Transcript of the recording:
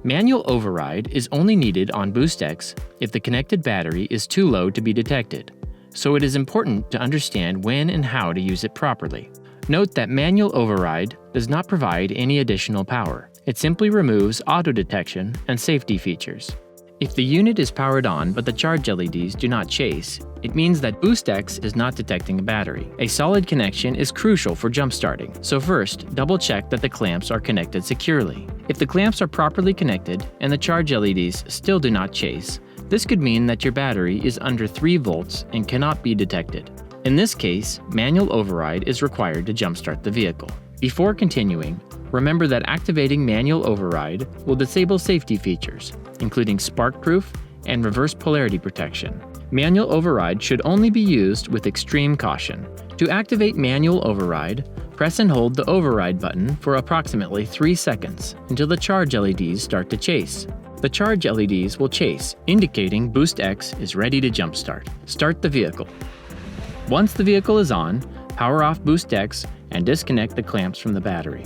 Manual override is only needed on BoostX if the connected battery is too low to be detected, so it is important to understand when and how to use it properly. Note that manual override does not provide any additional power. It simply removes auto detection and safety features. If the unit is powered on but the charge LEDs do not chase, it means that BoostX is not detecting a battery. A solid connection is crucial for jump starting, so first, double check that the clamps are connected securely. If the clamps are properly connected and the charge LEDs still do not chase, this could mean that your battery is under 3 volts and cannot be detected. In this case, manual override is required to jumpstart the vehicle. Before continuing, remember that activating manual override will disable safety features, including spark-proof and reverse polarity protection. Manual override should only be used with extreme caution. To activate manual override, press and hold the override button for approximately 3 seconds until the charge LEDs start to chase. The charge LEDs will chase, indicating BoostX is ready to jumpstart. Start the vehicle. Once the vehicle is on, power off BoostX and disconnect the clamps from the battery.